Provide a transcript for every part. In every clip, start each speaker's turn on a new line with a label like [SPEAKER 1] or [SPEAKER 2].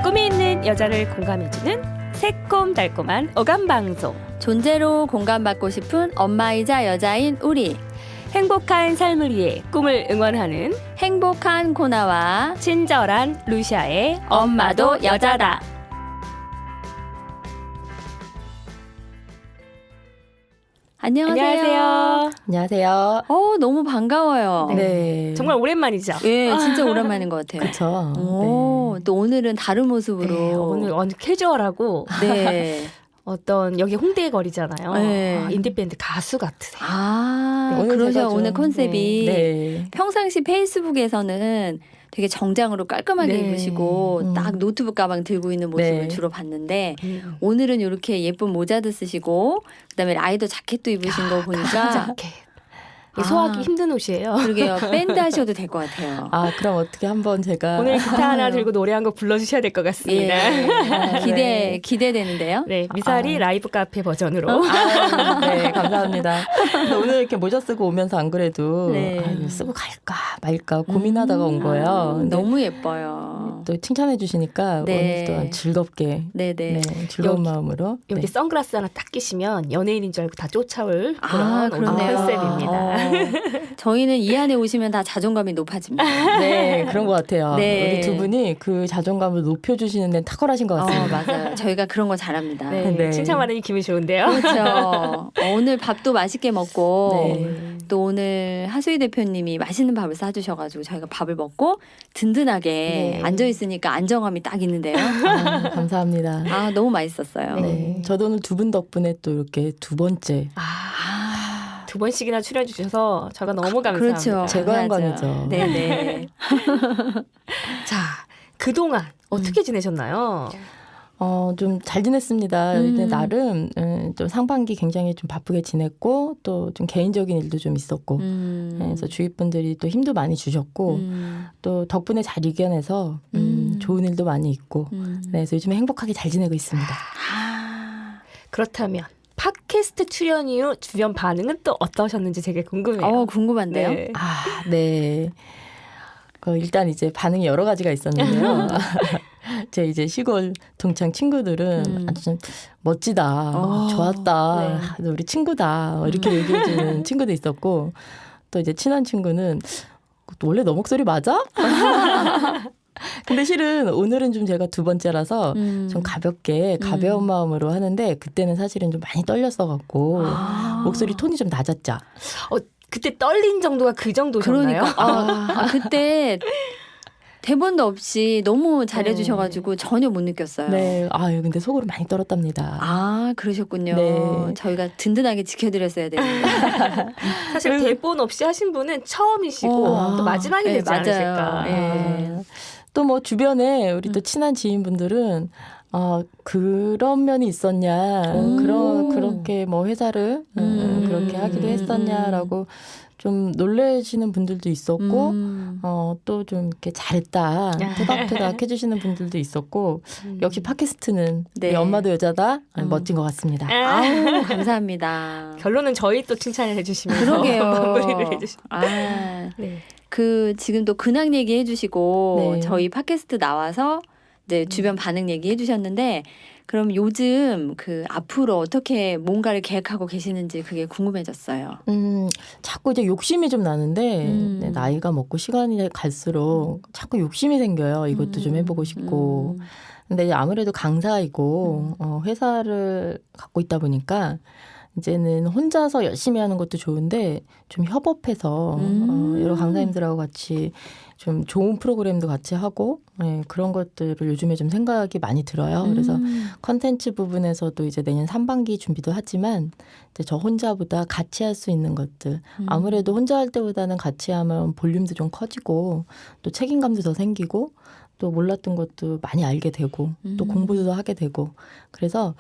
[SPEAKER 1] 꿈이 있는 여자를 공감해주는 새콤달콤한 어감방송.
[SPEAKER 2] 존재로 공감받고 싶은 엄마이자 여자인 우리.
[SPEAKER 1] 행복한 삶을 위해 꿈을 응원하는
[SPEAKER 2] 행복한 코나와
[SPEAKER 1] 친절한 루시아의 엄마도 여자다.
[SPEAKER 2] 안녕하세요.
[SPEAKER 3] 안녕하세요.
[SPEAKER 2] 너무 반가워요.
[SPEAKER 3] 네.
[SPEAKER 1] 정말 오랜만이죠?
[SPEAKER 2] 예, 진짜 오랜만인 것 같아요.
[SPEAKER 3] 그렇죠.
[SPEAKER 2] 또 오늘은 다른 모습으로.
[SPEAKER 1] 네, 오늘 완전 캐주얼하고
[SPEAKER 2] 네.
[SPEAKER 1] 어떤 여기 홍대 거리잖아요.
[SPEAKER 2] 네.
[SPEAKER 1] 인디밴드 가수 같으세요.
[SPEAKER 2] 아,
[SPEAKER 3] 오늘
[SPEAKER 2] 그러죠.
[SPEAKER 3] 제가 좀,
[SPEAKER 2] 오늘 컨셉이
[SPEAKER 3] 네.
[SPEAKER 2] 평상시 페이스북에서는 되게 정장으로 깔끔하게
[SPEAKER 1] 네.
[SPEAKER 2] 입으시고 딱 노트북 가방 들고 있는 모습을
[SPEAKER 3] 네.
[SPEAKER 2] 주로 봤는데 오늘은 이렇게 예쁜 모자도 쓰시고 그다음에 라이더 자켓도 입으신 거 보니까
[SPEAKER 1] 자켓. 소화하기 힘든 옷이에요.
[SPEAKER 2] 그러게요. 밴드 하셔도 될 것 같아요.
[SPEAKER 3] 아, 그럼 어떻게 한번 제가
[SPEAKER 1] 오늘 기타 하나 들고 노래 한 곡 불러주셔야 될 것 같습니다.
[SPEAKER 2] 예. 기대되는데요.
[SPEAKER 1] 네, 미사리 라이브 카페 버전으로.
[SPEAKER 3] 네, 감사합니다. 오늘 이렇게 모자 쓰고 오면서 안 그래도
[SPEAKER 2] 네.
[SPEAKER 3] 이거 쓰고 갈까 말까 고민하다가 온 거예요. 근데
[SPEAKER 2] 너무 예뻐요.
[SPEAKER 3] 또 칭찬해 주시니까
[SPEAKER 2] 네.
[SPEAKER 3] 오늘 또 즐겁게
[SPEAKER 2] 네네.
[SPEAKER 3] 즐거운
[SPEAKER 1] 여기-
[SPEAKER 3] 마음으로
[SPEAKER 1] 여기
[SPEAKER 3] 네.
[SPEAKER 1] 선글라스 하나 딱 끼시면 연예인인 줄 알고 다 쫓아올 그런 오늘
[SPEAKER 2] 그러네요.
[SPEAKER 1] 컨셉입니다.
[SPEAKER 2] 저희는 이 안에 오시면 다 자존감이 높아집니다.
[SPEAKER 3] 네, 그런 것 같아요.
[SPEAKER 2] 네.
[SPEAKER 3] 우리 두 분이 그 자존감을 높여주시는 데는 탁월하신 것 같습니다.
[SPEAKER 2] 맞아요. 저희가 그런 거 잘합니다.
[SPEAKER 1] 네,
[SPEAKER 3] 네.
[SPEAKER 1] 칭찬받으니 기분이 좋은데요.
[SPEAKER 2] 그렇죠. 오늘 밥도 맛있게 먹고
[SPEAKER 3] 네.
[SPEAKER 2] 또 오늘 하수희 대표님이 맛있는 밥을 싸주셔가지고 저희가 밥을 먹고 든든하게
[SPEAKER 1] 네.
[SPEAKER 2] 앉아있으니까 안정감이 딱 있는데요.
[SPEAKER 3] 아, 감사합니다.
[SPEAKER 2] 아 너무 맛있었어요.
[SPEAKER 3] 네. 저도 오늘 두 분 덕분에 또 이렇게 두 번째
[SPEAKER 1] 두 번씩이나 출연해 주셔서 저가 너무 감사합니다.
[SPEAKER 2] 그렇죠.
[SPEAKER 3] 제가
[SPEAKER 2] 감사하죠.
[SPEAKER 3] 영광이죠.
[SPEAKER 2] 네네.
[SPEAKER 1] 자, 그동안 어떻게 지내셨나요?
[SPEAKER 3] 좀 잘 지냈습니다. 근데 나름 좀 상반기 굉장히 좀 바쁘게 지냈고 또 좀 개인적인 일도 좀 있었고 그래서 주위 분들이 또 힘도 많이 주셨고 또 덕분에 잘 이겨내서 좋은 일도 많이 있고 그래서 요즘에 행복하게 잘 지내고 있습니다.
[SPEAKER 1] 그렇다면 팟캐스트 출연 이후 주변 반응은 또 어떠셨는지 되게 궁금해요.
[SPEAKER 2] 궁금한데요.
[SPEAKER 1] 네.
[SPEAKER 3] 네. 일단 이제 반응이 여러 가지가 있었는데요. 제 이제 시골 동창 친구들은 아주 좀 멋지다, 좋았다, 우리 친구다 이렇게 얘기해주는 친구도 있었고 또 이제 친한 친구는 원래 너 목소리 맞아? 근데 실은 오늘은 좀 제가 두 번째라서 좀 가볍게 가벼운 마음으로 하는데 그때는 사실은 좀 많이 떨렸어갖고 목소리 톤이 좀 낮았죠.
[SPEAKER 1] 그때 떨린 정도가 그 정도셨나요?
[SPEAKER 2] 그러니까 그때 대본도 없이 너무 잘해주셔가지고 전혀 못 느꼈어요.
[SPEAKER 3] 네, 근데 속으로 많이 떨었답니다.
[SPEAKER 2] 그러셨군요.
[SPEAKER 3] 네.
[SPEAKER 2] 저희가 든든하게 지켜드렸어야 되는데.
[SPEAKER 1] 사실 대본 없이 하신 분은 처음이시고 또 마지막이
[SPEAKER 2] 네,
[SPEAKER 1] 되지
[SPEAKER 2] 맞아요.
[SPEAKER 1] 않으실까.
[SPEAKER 2] 예.
[SPEAKER 3] 또 뭐 주변에 우리 또 친한 지인분들은 그런 면이 있었냐, 그렇게 뭐 회사를 그렇게 하기도 했었냐라고 좀 놀래시는 분들도 있었고, 또 좀 이렇게 잘했다, 토닥토닥 해주시는 분들도 있었고, 역시 팟캐스트는
[SPEAKER 2] 네.
[SPEAKER 3] 우리 엄마도 여자다, 멋진 것 같습니다.
[SPEAKER 2] 아우, 감사합니다.
[SPEAKER 1] 결론은 저희 또 칭찬을 해주시면서
[SPEAKER 2] 그러게요.
[SPEAKER 1] 마무리를 해주시면.
[SPEAKER 2] 네. 지금 또 근황 얘기 해주시고
[SPEAKER 3] 네.
[SPEAKER 2] 저희 팟캐스트 나와서 이제 주변 반응 얘기 해주셨는데 그럼 요즘 앞으로 어떻게 뭔가를 계획하고 계시는지 그게 궁금해졌어요.
[SPEAKER 3] 자꾸 이제 욕심이 좀 나는데 네, 나이가 먹고 시간이 갈수록 자꾸 욕심이 생겨요. 이것도 좀 해보고 싶고. 근데 아무래도 강사이고 회사를 갖고 있다 보니까 이제는 혼자서 열심히 하는 것도 좋은데 좀 협업해서 여러 강사님들하고 같이 좀 좋은 프로그램도 같이 하고 그런 것들을 요즘에 좀 생각이 많이 들어요. 그래서 컨텐츠 부분에서도 이제 내년 3반기 준비도 하지만 이제 저 혼자보다 같이 할 수 있는 것들 아무래도 혼자 할 때보다는 같이 하면 볼륨도 좀 커지고 또 책임감도 더 생기고 또 몰랐던 것도 많이 알게 되고 또 공부도 하게 되고 그래서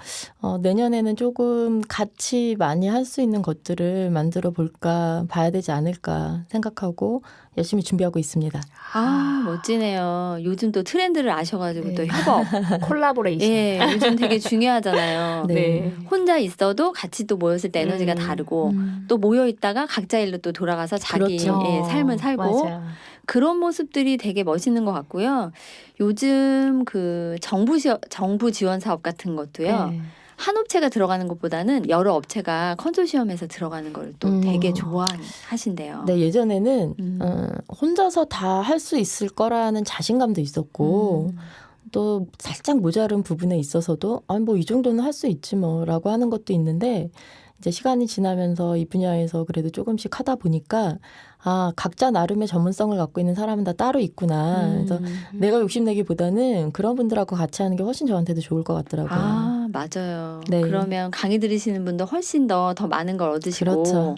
[SPEAKER 3] 내년에는 조금 같이 많이 할 수 있는 것들을 만들어 볼까 봐야 되지 않을까 생각하고 열심히 준비하고 있습니다.
[SPEAKER 2] 멋지네요. 요즘 또 트렌드를 아셔가지고 또 협업,
[SPEAKER 1] 콜라보레이션.
[SPEAKER 2] 예, 요즘 되게 중요하잖아요.
[SPEAKER 1] 네.
[SPEAKER 2] 혼자 있어도 같이 또 모였을 때 에너지가 다르고 또 모여 있다가 각자 일로 또 돌아가서 자기
[SPEAKER 3] 그렇죠.
[SPEAKER 2] 삶을 살고
[SPEAKER 1] 맞아요.
[SPEAKER 2] 그런 모습들이 되게 멋있는 것 같고요. 요즘 그 정부 지원 사업 같은 것도요.
[SPEAKER 1] 네.
[SPEAKER 2] 한 업체가 들어가는 것보다는 여러 업체가 컨소시엄에서 들어가는 걸 또 되게 좋아하신대요.
[SPEAKER 3] 네, 예전에는
[SPEAKER 2] 음.
[SPEAKER 3] 혼자서 다 할 수 있을 거라는 자신감도 있었고 또 살짝 모자른 부분에 있어서도 뭐 이 정도는 할 수 있지 뭐라고 하는 것도 있는데 이제 시간이 지나면서 이 분야에서 그래도 조금씩 하다 보니까 각자 나름의 전문성을 갖고 있는 사람은 다 따로 있구나. 그래서 내가 욕심내기보다는 그런 분들하고 같이 하는 게 훨씬 저한테도 좋을 것 같더라고요.
[SPEAKER 2] 아, 맞아요.
[SPEAKER 3] 네.
[SPEAKER 2] 그러면 강의 들으시는 분도 훨씬 더 많은 걸 얻으시고
[SPEAKER 3] 그렇죠.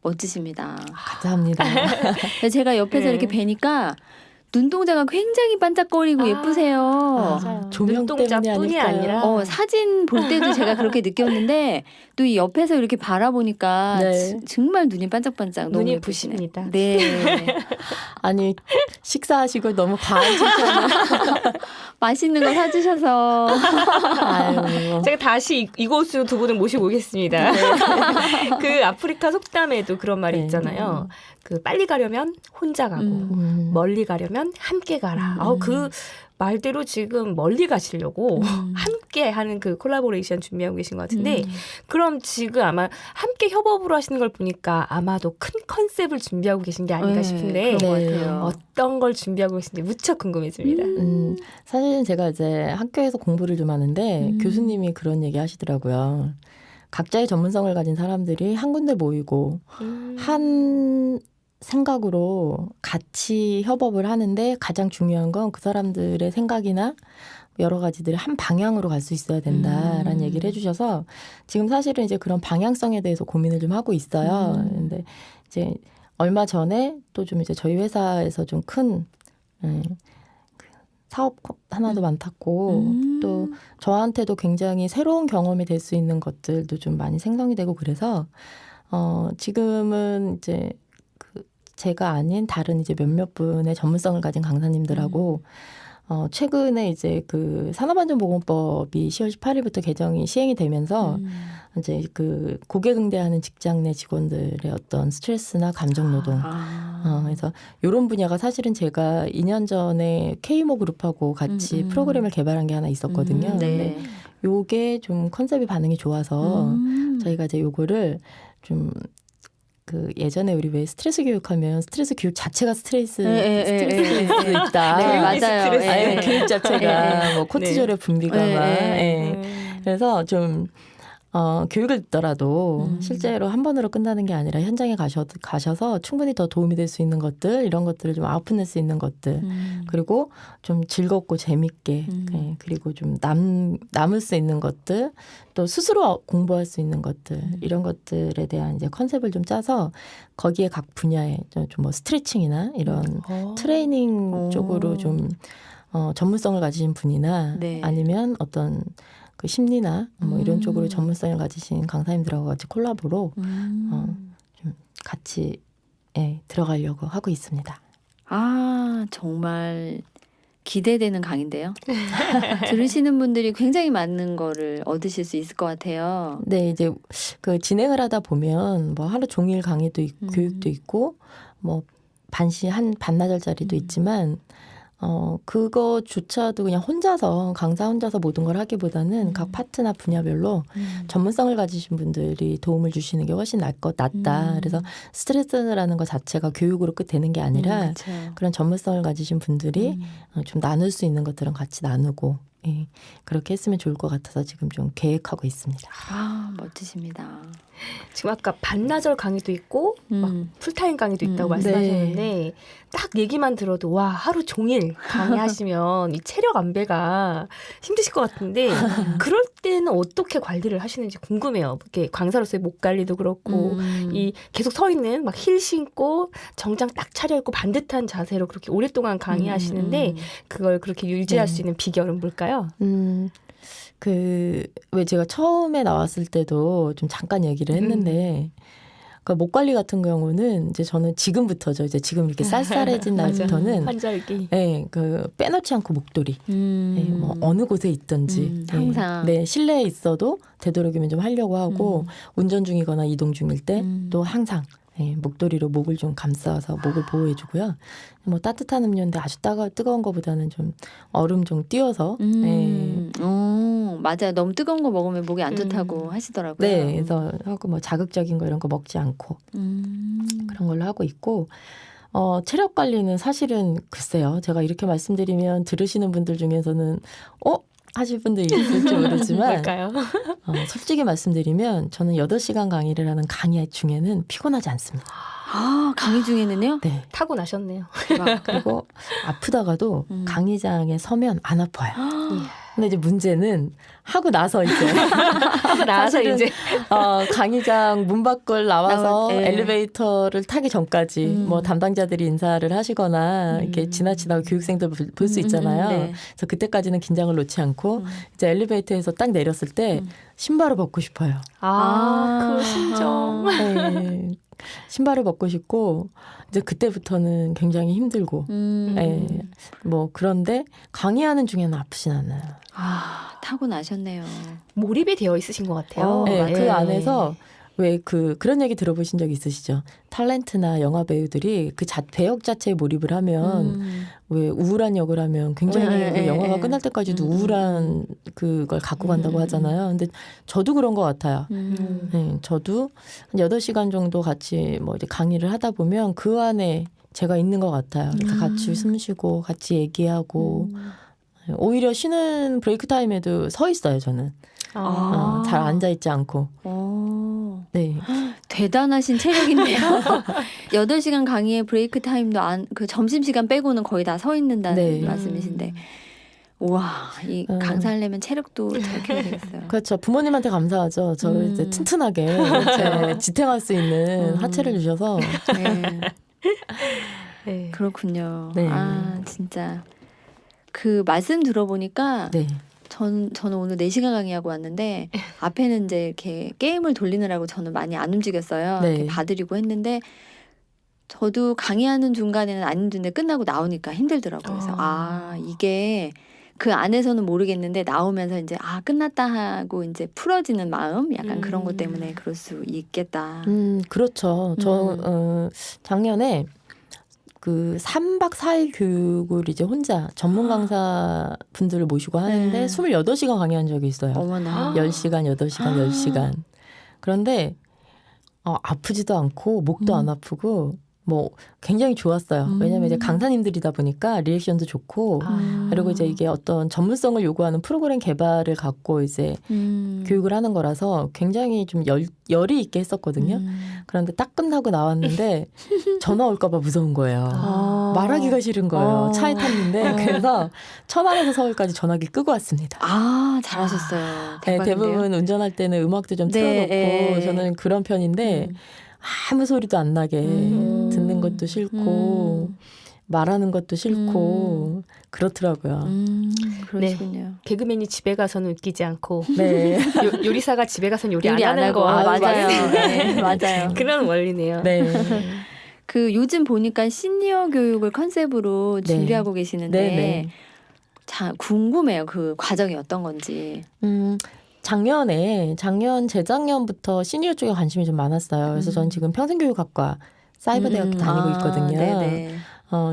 [SPEAKER 2] 멋지십니다.
[SPEAKER 3] 감사합니다.
[SPEAKER 2] 근데 제가 옆에서
[SPEAKER 1] 네.
[SPEAKER 2] 이렇게 뵈니까 눈동자가 굉장히 반짝거리고 예쁘세요.
[SPEAKER 1] 맞아요.
[SPEAKER 3] 조명
[SPEAKER 1] 눈동자뿐이
[SPEAKER 3] 때문이 아닐까요?
[SPEAKER 1] 아니라
[SPEAKER 2] 사진 볼 때도 제가 그렇게 느꼈는데 또 이 옆에서 이렇게 바라보니까
[SPEAKER 3] 네.
[SPEAKER 2] 정말 눈이 반짝반짝 너무
[SPEAKER 1] 눈이
[SPEAKER 2] 예쁘시네요.
[SPEAKER 1] 부십니다.
[SPEAKER 2] 네.
[SPEAKER 3] 아니 식사하시고 너무 과한 칭찬을
[SPEAKER 2] 맛있는 거 사주셔서
[SPEAKER 3] 아유.
[SPEAKER 1] 제가 다시 이곳으로 두 분을 모시고 오겠습니다. 그 아프리카 속담에도 그런 말이
[SPEAKER 3] 네.
[SPEAKER 1] 있잖아요. 그 빨리 가려면 혼자 가고 멀리 가려면 함께 가라. 그 말대로 지금 멀리 가시려고 함께 하는 그 콜라보레이션 준비하고 계신 것 같은데 그럼 지금 아마 함께 협업으로 하시는 걸 보니까 아마도 큰 컨셉을 준비하고 계신 게 아닌가 싶은데
[SPEAKER 2] 그런 것
[SPEAKER 3] 네.
[SPEAKER 2] 같아요.
[SPEAKER 1] 어떤 걸 준비하고 계신지 무척 궁금해집니다.
[SPEAKER 3] 사실은 제가 이제 학교에서 공부를 좀 하는데 교수님이 그런 얘기 하시더라고요. 각자의 전문성을 가진 사람들이 한 군데 모이고 한 생각으로 같이 협업을 하는데 가장 중요한 건 그 사람들의 생각이나 여러 가지들이 한 방향으로 갈 수 있어야 된다라는 얘기를 해주셔서 지금 사실은 이제 그런 방향성에 대해서 고민을 좀 하고 있어요. 근데 이제 얼마 전에 또 좀 이제 저희 회사에서 좀 큰 사업 하나도 맡았고 또 저한테도 굉장히 새로운 경험이 될 수 있는 것들도 좀 많이 생성이 되고 그래서 지금은 이제 제가 아닌 다른 이제 몇몇 분의 전문성을 가진 강사님들하고 최근에 이제 그 산업안전보건법이 10월 18일부터 개정이 시행이 되면서 이제 그 고객 응대하는 직장 내 직원들의 어떤 스트레스나 감정 노동 그래서 이런 분야가 사실은 제가 2년 전에 K모 그룹하고 같이 프로그램을 개발한 게 하나 있었거든요. 근데 요게 좀 컨셉이 반응이 좋아서 저희가 이제 요거를 좀 그 예전에 우리 왜 스트레스 교육하면 스트레스 교육 자체가 스트레스일 수 있다.
[SPEAKER 2] 네, 맞아요.
[SPEAKER 1] 스트레스.
[SPEAKER 3] 아니, 교육 자체가 뭐 코티졸의 분비가 막.
[SPEAKER 2] 네.
[SPEAKER 3] 그래서 좀 교육을 듣더라도 실제로 한 번으로 끝나는 게 아니라 현장에 가셔서 충분히 더 도움이 될 수 있는 것들 이런 것들을 좀 아웃풋낼 수 있는 것들 그리고 좀 즐겁고 재밌게 그리고 좀 남을 수 있는 것들 또 스스로 공부할 수 있는 것들 이런 것들에 대한 이제 컨셉을 좀 짜서 거기에 각 분야에 좀 뭐 스트레칭이나 이런 트레이닝 쪽으로 좀 전문성을 가지신 분이나
[SPEAKER 2] 네.
[SPEAKER 3] 아니면 어떤 그 심리나 뭐 이런 쪽으로 전문성을 가지신 강사님들하고 같이 콜라보로 좀 같이 들어가려고 하고 있습니다.
[SPEAKER 2] 정말 기대되는 강의인데요. 들으시는 분들이 굉장히 많은 거를 얻으실 수 있을 것 같아요.
[SPEAKER 3] 네, 이제 그 진행을 하다 보면 뭐 하루 종일 강의도 있고 교육도 있고 뭐 반나절짜리도 있지만 그거조차도 그냥 강사 혼자서 모든 걸 하기보다는 각 파트나 분야별로 전문성을 가지신 분들이 도움을 주시는 게 훨씬 낫다. 그래서 스트레스라는 것 자체가 교육으로 끝 되는 게 아니라
[SPEAKER 2] 그렇죠.
[SPEAKER 3] 그런 전문성을 가지신 분들이 좀 나눌 수 있는 것들은 같이 나누고 그렇게 했으면 좋을 것 같아서 지금 좀 계획하고 있습니다.
[SPEAKER 2] 멋지십니다.
[SPEAKER 1] 지금 아까 반나절 강의도 있고 막 풀타임 강의도 있다고 말씀하셨는데 딱 얘기만 들어도 와 하루 종일 강의하시면 이 체력 안배가 힘드실 것 같은데 그럴 때는 어떻게 관리를 하시는지 궁금해요. 이렇게 강사로서의 목 관리도 그렇고 이 계속 서 있는 막 힐 신고 정장 딱 차려입고 반듯한 자세로 그렇게 오랫동안 강의하시는데 그걸 그렇게 유지할 수 있는 비결은 뭘까요?
[SPEAKER 3] 왜 제가 처음에 나왔을 때도 좀 잠깐 얘기를 했는데, 그 목 관리 같은 경우는 이제 저는 지금부터죠. 이제 지금 이렇게 쌀쌀해진 날부터는.
[SPEAKER 1] 환절기.
[SPEAKER 3] 빼놓지 않고 목도리. 뭐 어느 곳에 있든지.
[SPEAKER 2] 항상.
[SPEAKER 3] 실내에 있어도 되도록이면 좀 하려고 하고, 운전 중이거나 이동 중일 때 또 항상. 예, 목도리로 목을 좀 감싸서 목을 보호해주고요. 뭐 따뜻한 음료인데 아주 뜨거운 거보다는 좀 얼음 좀 띄워서
[SPEAKER 2] 맞아요. 너무 뜨거운 거 먹으면 목이 안 좋다고 하시더라고요.
[SPEAKER 3] 네, 그래서 하고 뭐 자극적인 거 이런 거 먹지 않고 그런 걸로 하고 있고 체력 관리는 사실은 글쎄요. 제가 이렇게 말씀드리면 들으시는 분들 중에서는 하실 분들이 있을지 모르지만
[SPEAKER 1] 뭘까요?
[SPEAKER 3] 솔직히 말씀드리면 저는 8시간 강의를 하는 강의 중에는 피곤하지 않습니다.
[SPEAKER 2] 아, 강의 중에는요?
[SPEAKER 3] 네.
[SPEAKER 1] 타고 나셨네요.
[SPEAKER 3] 그리고 아프다가도 강의장에 서면 안 아파요. 근데 이제 문제는 하고 나서 이제
[SPEAKER 1] 하고 나서
[SPEAKER 3] 사실은
[SPEAKER 1] 이제
[SPEAKER 3] 강의장 문 밖을 나와서
[SPEAKER 2] 네.
[SPEAKER 3] 엘리베이터를 타기 전까지 뭐 담당자들이 인사를 하시거나 이렇게 지나치다가 교육생들 볼 수 있잖아요.
[SPEAKER 2] 네.
[SPEAKER 3] 그래서 그때까지는 긴장을 놓지 않고 이제 엘리베이터에서 딱 내렸을 때 신발을 벗고 싶어요.
[SPEAKER 1] 그 심정.
[SPEAKER 3] 네. 신발을 벗고 싶고 이제 그때부터는 굉장히 힘들고 네. 뭐 그런데 강의하는 중에는 아프진 않아요.
[SPEAKER 2] 타고 나셨네요.
[SPEAKER 1] 몰입이 되어 있으신 것 같아요.
[SPEAKER 3] 네, 그
[SPEAKER 1] 예.
[SPEAKER 3] 안에서 왜 그런 얘기 들어보신 적 있으시죠? 탤런트나 영화 배우들이 그 배역 자체에 몰입을 하면 왜 우울한 역을 하면 굉장히 그 영화가 끝날 때까지도 우울한 그걸 갖고 간다고 하잖아요. 근데 저도 그런 것 같아요. 네, 저도 한 8시간 정도 같이 뭐 이제 강의를 하다 보면 그 안에 제가 있는 것 같아요. 그러니까 같이 숨 쉬고 같이 얘기하고 오히려 쉬는 브레이크 타임에도 서 있어요, 저는. 잘 앉아 있지 않고. 네.
[SPEAKER 2] 대단하신 체력인데요. 8시간 강의에 브레이크 타임도 그 점심시간 빼고는 거의 다 서 있는다는
[SPEAKER 3] 네.
[SPEAKER 2] 말씀이신데. 우와, 이 강사하려면 체력도 잘 키워야 되겠어요.
[SPEAKER 3] 그렇죠. 부모님한테 감사하죠. 저를 이제 튼튼하게 이렇게 지탱할 수 있는 하체를 주셔서.
[SPEAKER 2] 네.
[SPEAKER 1] 네.
[SPEAKER 2] 그렇군요.
[SPEAKER 3] 네.
[SPEAKER 2] 진짜. 그 말씀 들어보니까
[SPEAKER 3] 네.
[SPEAKER 2] 저는 오늘 4시간 강의하고 왔는데 앞에는 이제 이렇게 게임을 돌리느라고 저는 많이 안 움직였어요.
[SPEAKER 3] 네.
[SPEAKER 2] 이렇게 봐드리고 했는데 저도 강의하는 중간에는 안 힘든데 끝나고 나오니까 힘들더라고요. 그래서 이게 그 안에서는 모르겠는데 나오면서 이제 끝났다 하고 이제 풀어지는 마음 약간 그런 것 때문에 그럴 수 있겠다.
[SPEAKER 3] 그렇죠. 저 작년에 그 3박 4일 교육을 이제 혼자 전문 강사 분들을 모시고 하는데 28시간 강의한 적이 있어요.
[SPEAKER 2] 어머나.
[SPEAKER 3] 10시간, 8시간, 10시간. 그런데 아프지도 않고 목도 안 아프고 뭐 굉장히 좋았어요. 왜냐하면 이제 강사님들이다 보니까 리액션도 좋고 그리고 이제 이게 어떤 전문성을 요구하는 프로그램 개발을 갖고 이제 교육을 하는 거라서 굉장히 좀 열이 있게 했었거든요. 그런데 딱 끝나고 나왔는데 전화 올까 봐 무서운 거예요. 말하기가 싫은 거예요. 차에 탔는데 그래서 천안에서 서울까지 전화기 끄고 왔습니다.
[SPEAKER 2] 잘하셨어요.
[SPEAKER 3] 네,
[SPEAKER 2] 대박인데요.
[SPEAKER 3] 대부분 운전할 때는 음악도 좀 틀어놓고 저는 그런 편인데 아무 소리도 안 나게 듣는 것도 싫고 말하는 것도 싫고 그렇더라고요.
[SPEAKER 2] 그러시군요.
[SPEAKER 1] 개그맨이 집에 가서는 웃기지 않고
[SPEAKER 3] 네.
[SPEAKER 1] 요리사가 집에 가서는 요리 안
[SPEAKER 2] 요리 안
[SPEAKER 1] 하는
[SPEAKER 2] 하고
[SPEAKER 1] 거.
[SPEAKER 2] 맞아요. 네, 맞아요.
[SPEAKER 1] 그런 원리네요.
[SPEAKER 3] 네.
[SPEAKER 2] 그 요즘 보니까 시니어 교육을 컨셉으로
[SPEAKER 3] 네.
[SPEAKER 2] 준비하고 계시는데
[SPEAKER 3] 네.
[SPEAKER 2] 자 궁금해요. 그 과정이 어떤 건지.
[SPEAKER 3] 작년 재작년부터 시니어 쪽에 관심이 좀 많았어요. 그래서 전 지금 평생교육학과 사이버대학교 다니고 있거든요.
[SPEAKER 2] 네네.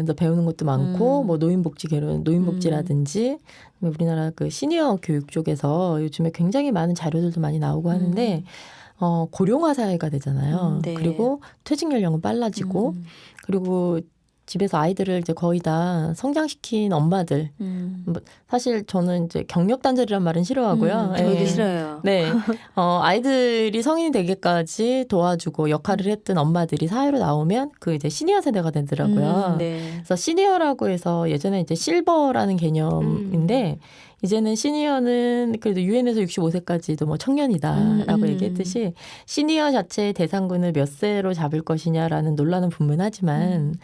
[SPEAKER 3] 이제 배우는 것도 많고 뭐 노인복지라든지 우리나라 그 시니어 교육 쪽에서 요즘에 굉장히 많은 자료들도 많이 나오고 하는데 고령화 사회가 되잖아요.
[SPEAKER 2] 네.
[SPEAKER 3] 그리고 퇴직 연령은 빨라지고 그리고 집에서 아이들을 이제 거의 다 성장시킨 엄마들. 뭐 사실 저는 이제 경력 단절이란 말은 싫어하고요.
[SPEAKER 2] 저도
[SPEAKER 3] 예.
[SPEAKER 2] 싫어요.
[SPEAKER 3] 네. 아이들이 성인이 되기까지 도와주고 역할을 했던 엄마들이 사회로 나오면 그 이제 시니어 세대가 되더라고요.
[SPEAKER 2] 네.
[SPEAKER 3] 그래서 시니어라고 해서 예전에 이제 실버라는 개념인데 이제는 시니어는 그래도 유엔에서 65세까지도 뭐 청년이다라고 얘기했듯이 시니어 자체의 대상군을 몇 세로 잡을 것이냐라는 논란은 분분하지만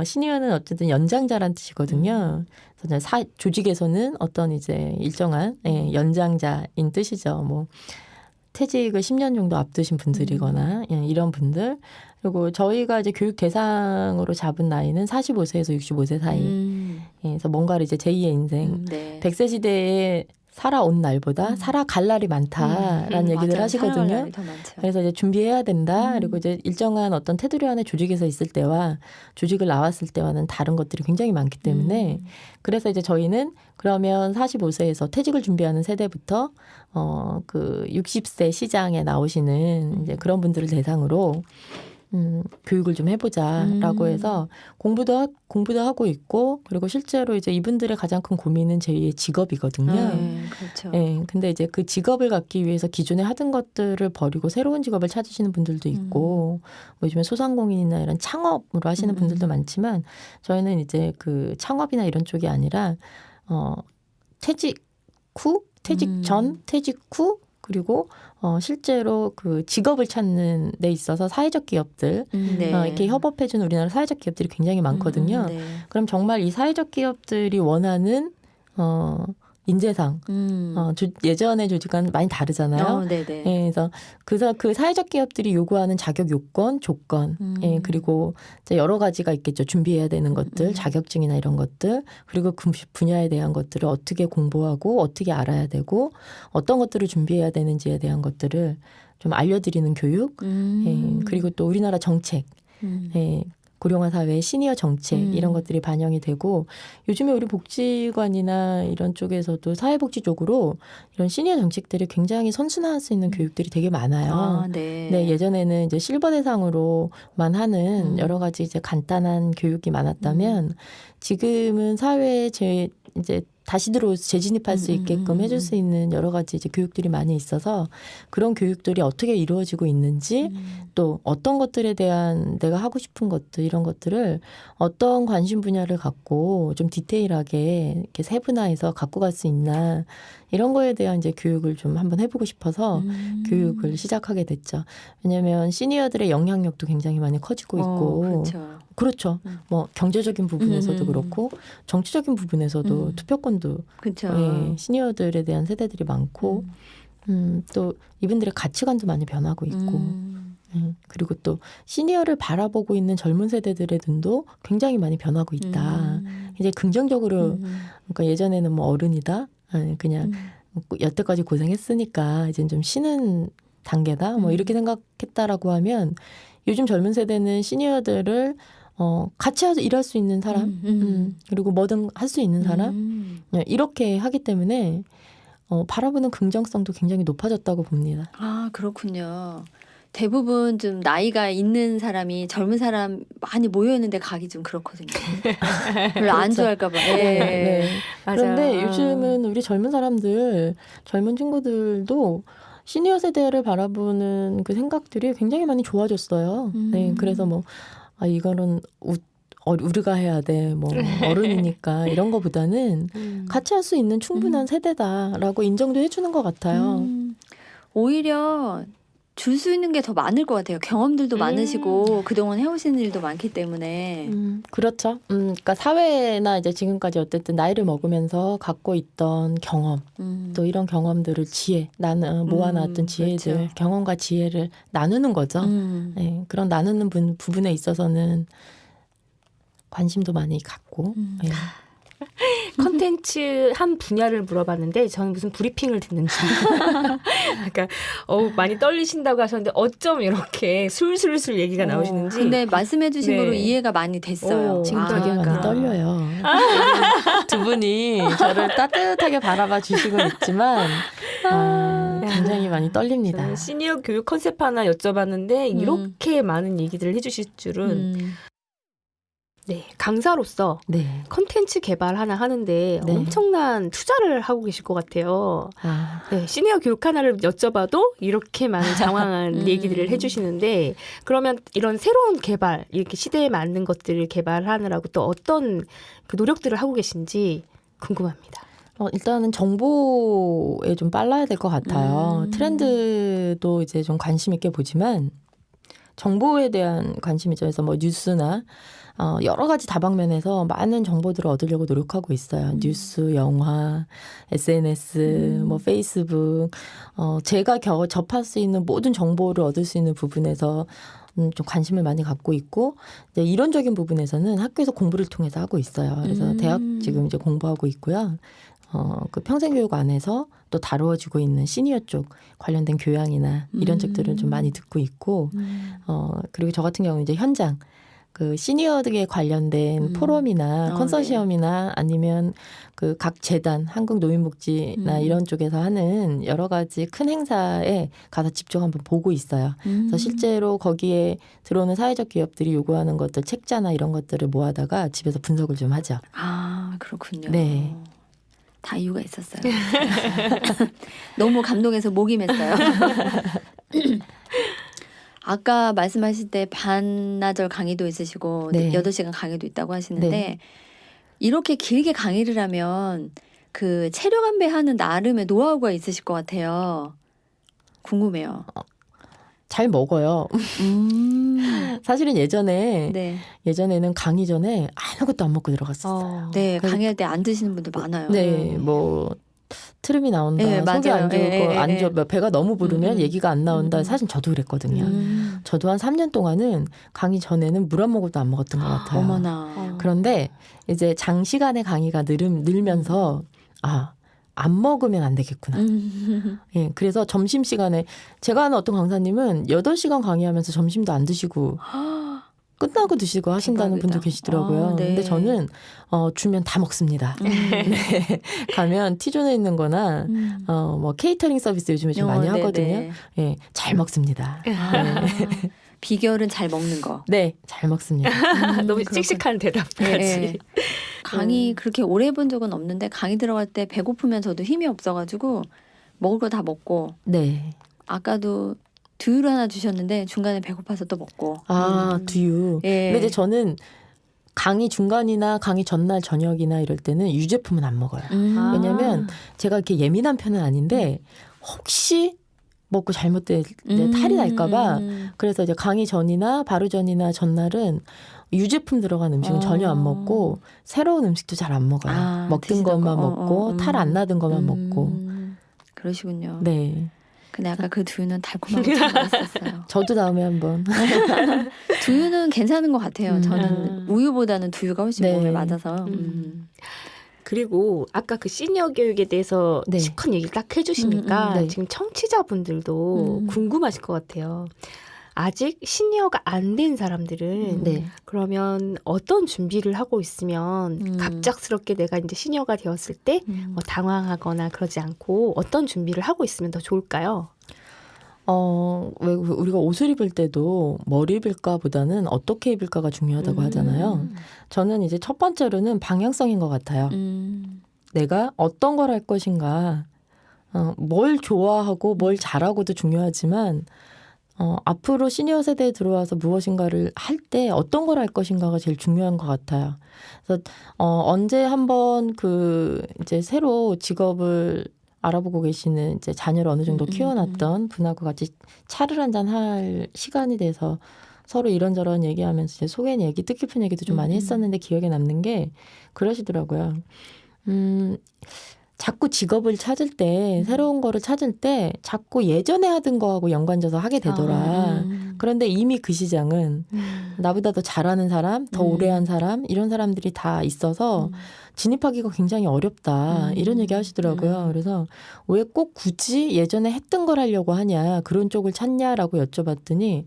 [SPEAKER 3] 시니어는 어쨌든 연장자란 뜻이거든요. 그래서 조직에서는 어떤 이제 일정한 연장자인 뜻이죠. 뭐 퇴직을 10년 정도 앞두신 분들이거나 이런 분들. 그리고 저희가 이제 교육 대상으로 잡은 나이는 45세에서 65세 사이. 그래서 뭔가를 이제 제2의 인생.
[SPEAKER 2] 네.
[SPEAKER 3] 100세 시대에 살아온 날보다 살아갈 날이 많다라는 얘기들
[SPEAKER 2] 맞아요.
[SPEAKER 3] 하시거든요.
[SPEAKER 2] 살아갈 날이 더 많죠.
[SPEAKER 3] 그래서 이제 준비해야 된다. 그리고 이제 일정한 어떤 테두리 안에 조직에서 있을 때와 조직을 나왔을 때와는 다른 것들이 굉장히 많기 때문에 그래서 이제 저희는 그러면 45세에서 퇴직을 준비하는 세대부터 그 60세 시장에 나오시는 이제 그런 분들을 대상으로 교육을 좀 해보자라고 해서 공부도 하고 있고 그리고 실제로 이제 이분들의 가장 큰 고민은 제2의 직업이거든요.
[SPEAKER 2] 그렇죠.
[SPEAKER 3] 네, 근데 이제 그 직업을 갖기 위해서 기존에 하던 것들을 버리고 새로운 직업을 찾으시는 분들도 있고 뭐 요즘에 소상공인이나 이런 창업으로 하시는 분들도 많지만 저희는 이제 그 창업이나 이런 쪽이 아니라 퇴직 후, 퇴직 전, 퇴직 후 그리고 실제로 그 직업을 찾는 데 있어서 사회적 기업들
[SPEAKER 2] 네.
[SPEAKER 3] 이렇게 협업해주는 우리나라 사회적 기업들이 굉장히 많거든요.
[SPEAKER 2] 네.
[SPEAKER 3] 그럼 정말 이 사회적 기업들이 원하는 인재상 예전의 조직과는 많이 다르잖아요.
[SPEAKER 2] 네네.
[SPEAKER 3] 예, 그래서 그 사회적 기업들이 요구하는 자격 요건, 조건, 예, 그리고 이제 여러 가지가 있겠죠. 준비해야 되는 것들, 자격증이나 이런 것들, 그리고 그 분야에 대한 것들을 어떻게 공부하고 어떻게 알아야 되고 어떤 것들을 준비해야 되는지에 대한 것들을 좀 알려드리는 교육, 예, 그리고 또 우리나라 정책, 예, 고령화 사회의 시니어 정책 이런 것들이 반영이 되고 요즘에 우리 복지관이나 이런 쪽에서도 사회복지 쪽으로 이런 시니어 정책들이 굉장히 선순환할 수 있는 교육들이 되게 많아요.
[SPEAKER 2] 네.
[SPEAKER 3] 네, 예전에는 이제 실버 대상으로만 하는 여러 가지 이제 간단한 교육이 많았다면 지금은 사회에 이제 다시 재진입할 수 있게끔 해줄 수 있는 여러 가지 이제 교육들이 많이 있어서 그런 교육들이 어떻게 이루어지고 있는지 또 어떤 것들에 대한 내가 하고 싶은 것들 이런 것들을 어떤 관심 분야를 갖고 좀 디테일하게 이렇게 세분화해서 갖고 갈 수 있나 이런 거에 대한 이제 교육을 좀 한번 해보고 싶어서 교육을 시작하게 됐죠. 왜냐하면 시니어들의 영향력도 굉장히 많이 커지고 있고 그렇죠. 뭐 경제적인 부분에서도 그렇고 정치적인 부분에서도 투표권도
[SPEAKER 2] 그렇죠.
[SPEAKER 3] 예, 시니어들에 대한 세대들이 많고 또 이분들의 가치관도 많이 변하고 있고 그리고 또 시니어를 바라보고 있는 젊은 세대들의 눈도 굉장히 많이 변하고 있다. 이제 긍정적으로 그러니까 예전에는 뭐 어른이다. 그냥 여태까지 고생했으니까 이제 좀 쉬는 단계다. 뭐 이렇게 생각했다라고 하면 요즘 젊은 세대는 시니어들을 같이 일할 수 있는 사람, 그리고 뭐든 할 수 있는 사람 이렇게 하기 때문에 바라보는 긍정성도 굉장히 높아졌다고 봅니다.
[SPEAKER 2] 아, 그렇군요. 대부분 좀 나이가 있는 사람이 젊은 사람 많이 모여 있는데 가기 좀 그렇거든요. 별로 안
[SPEAKER 3] 그렇죠.
[SPEAKER 2] 좋아할까 봐.
[SPEAKER 3] 네. 그런데
[SPEAKER 1] 맞아요.
[SPEAKER 3] 요즘은 우리 젊은 사람들, 젊은 친구들도 시니어 세대를 바라보는 그 생각들이 굉장히 많이 좋아졌어요. 네, 그래서 뭐 이거는 우리가 해야 돼, 뭐 어른이니까 이런 거보다는 같이 할 수 있는 충분한 세대다라고 인정도 해주는 것 같아요.
[SPEAKER 2] 오히려 줄 수 있는 게 더 많을 것 같아요. 경험들도 많으시고 그동안 해오신 일도 많기 때문에.
[SPEAKER 3] 그렇죠. 그러니까 사회나 이제 지금까지 어쨌든 나이를 먹으면서 갖고 있던 경험, 또 이런 경험들을 모아놨던 지혜들,
[SPEAKER 2] 그렇죠.
[SPEAKER 3] 경험과 지혜를 나누는 거죠. 네, 그런 나누는 부분에 있어서는 관심도 많이 갖고. 네.
[SPEAKER 1] 컨텐츠 한 분야를 물어봤는데 저는 무슨 브리핑을 듣는지 그러니까 많이 떨리신다고 하셨는데 어쩜 이렇게 술술술 얘기가 나오시는지
[SPEAKER 2] 근데 말씀해 주신
[SPEAKER 1] 네.
[SPEAKER 2] 거로 이해가 많이 됐어요.
[SPEAKER 3] 지금 되게 많이
[SPEAKER 2] 그럼.
[SPEAKER 3] 떨려요. 두 분이 저를 따뜻하게 바라봐 주시고 있지만 굉장히 많이 떨립니다.
[SPEAKER 1] 저는 시니어 교육 컨셉 하나 여쭤봤는데 이렇게 많은 얘기들을 해주실 줄은 네, 강사로서
[SPEAKER 3] 네.
[SPEAKER 1] 컨텐츠 개발 하나 하는데
[SPEAKER 3] 네.
[SPEAKER 1] 엄청난 투자를 하고 계실 것 같아요. 네, 시니어 교육 하나를 여쭤봐도 이렇게 많은 장황한 얘기들을 해주시는데 그러면 이런 새로운 개발, 이렇게 시대에 맞는 것들을 개발하느라고 또 어떤 그 노력들을 하고 계신지 궁금합니다.
[SPEAKER 3] 일단은 정보에 좀 빨라야 될 것 같아요. 트렌드도 이제 좀 관심 있게 보지만 정보에 대한 관심이죠. 그래서 뭐 뉴스나 여러 가지 다방면에서 많은 정보들을 얻으려고 노력하고 있어요. 뉴스, 영화, SNS, 뭐 페이스북, 제가 접할 수 있는 모든 정보를 얻을 수 있는 부분에서 좀 관심을 많이 갖고 있고 이제 이론적인 부분에서는 학교에서 공부를 통해서 하고 있어요. 그래서 대학 지금 이제 공부하고 있고요. 그 평생교육 안에서 또 다루어지고 있는 시니어 쪽 관련된 교양이나 이런 책들을 좀 많이 듣고 있고 그리고 저 같은 경우는 이제 현장 그 시니어들에 관련된 포럼이나 컨소시엄이나 아니면 그 각 재단, 한국노인복지나 이런 쪽에서 하는 여러 가지 큰 행사에 가서 직접 한번 보고 있어요. 그래서 실제로 거기에 들어오는 사회적 기업들이 요구하는 것들, 책자나 이런 것들을 모아다가 집에서 분석을 좀 하죠.
[SPEAKER 2] 아, 그렇군요.
[SPEAKER 3] 네.
[SPEAKER 2] 다 이유가 있었어요. 너무 감동해서 목이 맸어요. 아까 말씀하실 때 반나절 강의도 있으시고
[SPEAKER 3] 네.
[SPEAKER 2] 8시간 강의도 있다고 하시는데
[SPEAKER 3] 네.
[SPEAKER 2] 이렇게 길게 강의를 하면 그 체력 안배하는 나름의 노하우가 있으실 것 같아요. 궁금해요.
[SPEAKER 3] 잘 먹어요. 사실은
[SPEAKER 2] 네.
[SPEAKER 3] 예전에는 강의 전에 아무것도 안 먹고 들어갔었어요.
[SPEAKER 2] 네, 강의할 때 안 드시는 분들 많아요.
[SPEAKER 3] 네, 뭐 트름이 나온다,
[SPEAKER 2] 네,
[SPEAKER 3] 속이
[SPEAKER 2] 맞아요.
[SPEAKER 3] 안 좋고
[SPEAKER 2] 네,
[SPEAKER 3] 안
[SPEAKER 2] 네,
[SPEAKER 3] 좋, 배가 너무 부르면 얘기가 안 나온다.
[SPEAKER 2] 음.
[SPEAKER 3] 사실 저도 그랬거든요.
[SPEAKER 2] 음.
[SPEAKER 3] 저도 한 3년 동안은 강의 전에는 물 한 모금도 안 먹었던 것 같아요.
[SPEAKER 2] 어머나.
[SPEAKER 3] 그런데 이제 장시간의 강의가 늘면서 안 먹으면 안 되겠구나. 예, 그래서 점심시간에 제가 아는 어떤 강사님은 8시간 강의하면서 점심도 안 드시고 끝나고 드시고 하신다는
[SPEAKER 2] 대박이다.
[SPEAKER 3] 분도 계시더라고요.
[SPEAKER 2] 아, 네.
[SPEAKER 3] 근데 저는 주면 다 먹습니다. 네. 가면 T존에 있는 거나 뭐 케이터링 서비스 요즘에 좀 많이 하거든요.
[SPEAKER 2] 네네.
[SPEAKER 3] 예, 잘 먹습니다.
[SPEAKER 2] 아, 비결은 잘 먹는 거.
[SPEAKER 3] 네, 잘 먹습니다.
[SPEAKER 1] 너무
[SPEAKER 2] 그렇군.
[SPEAKER 1] 씩씩한 대답까지.
[SPEAKER 2] 네. 강의 그렇게 오래 해본 적은 없는데 강의 들어갈 때 배고프면 저도 힘이 없어가지고 먹을 거 다 먹고
[SPEAKER 3] 네.
[SPEAKER 2] 아까도 두유를 하나 주셨는데 중간에 배고파서 또 먹고.
[SPEAKER 3] 두유.
[SPEAKER 2] 예.
[SPEAKER 3] 근데 이제 저는 강의 중간이나 강의 전날 저녁이나 이럴 때는 유제품은 안 먹어요. 왜냐면 제가 이렇게 예민한 편은 아닌데 혹시 먹고 잘못된 탈이 날까봐 그래서 이제 강의 전이나 바로 전이나 전날은 유제품 들어간 음식은 전혀 안 먹고 새로운 음식도 잘 안 먹어요. 먹던
[SPEAKER 2] 드시던
[SPEAKER 3] 것만
[SPEAKER 2] 거.
[SPEAKER 3] 먹고 탈 안 나던 것만 먹고.
[SPEAKER 2] 그러시군요.
[SPEAKER 3] 네.
[SPEAKER 2] 근데 아까 그 두유는 달콤하고 참 맛있었어요.
[SPEAKER 3] 저도 다음에 한번.
[SPEAKER 2] 두유는 괜찮은 것 같아요. 저는 우유보다는 두유가 훨씬
[SPEAKER 3] 네.
[SPEAKER 2] 몸에 맞아서.
[SPEAKER 1] 그리고 아까 그 시니어 교육에 대해서
[SPEAKER 3] 네.
[SPEAKER 1] 시컷 얘기를 딱 해주시니까
[SPEAKER 3] 네.
[SPEAKER 1] 지금 청취자분들도 궁금하실 것 같아요. 아직 시니어가 안 된 사람들은
[SPEAKER 3] 네.
[SPEAKER 1] 그러면 어떤 준비를 하고 있으면 갑작스럽게 내가 이제 시니어가 되었을 때 뭐 당황하거나 그러지 않고 어떤 준비를 하고 있으면 더 좋을까요?
[SPEAKER 3] 왜 우리가 옷을 입을 때도 머리 입을까 보다는 어떻게 입을까가 중요하다고 하잖아요. 저는 이제 첫 번째로는 방향성인 것 같아요. 내가 어떤 걸 할 것인가, 뭘 좋아하고 뭘 잘하고도 중요하지만 앞으로 시니어 세대에 들어와서 무엇인가를 할 때 어떤 걸 할 것인가가 제일 중요한 것 같아요. 그래서 언제 한번 이제 새로 직업을 알아보고 계시는 이제 자녀를 어느 정도 키워놨던 분하고 같이 차를 한잔 할 시간이 돼서 서로 이런저런 얘기하면서 이제 속엔 얘기, 뜻깊은 얘기도 좀 많이 했었는데 기억에 남는 게 그러시더라고요. 자꾸 직업을 찾을 때, 새로운 거를 찾을 때 자꾸 예전에 하던 거하고 연관져서 하게 되더라. 그런데 이미 그 시장은 나보다 더 잘하는 사람, 더 오래 한 사람, 이런 사람들이 다 있어서 진입하기가 굉장히 어렵다. 이런 얘기 하시더라고요. 그래서 왜 꼭 굳이 예전에 했던 걸 하려고 하냐, 그런 쪽을 찾냐라고 여쭤봤더니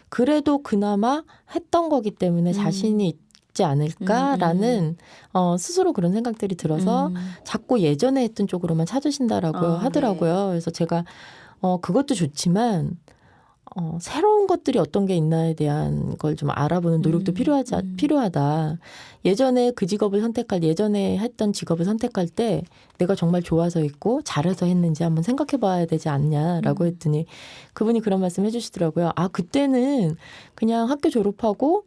[SPEAKER 3] 그래도 그나마 했던 거기 때문에 자신이 있지 않을까라는 스스로 그런 생각들이 들어서 자꾸 예전에 했던 쪽으로만 찾으신다라고 하더라고요.
[SPEAKER 2] 네.
[SPEAKER 3] 그래서 제가 그것도 좋지만 새로운 것들이 어떤 게 있나에 대한 걸 좀 알아보는 노력도 필요하다. 예전에 그 직업을 예전에 했던 직업을 선택할 때 내가 정말 좋아서 했고 잘해서 했는지 한번 생각해 봐야 되지 않냐라고 했더니 그분이 그런 말씀 해주시더라고요. 그때는 그냥 학교 졸업하고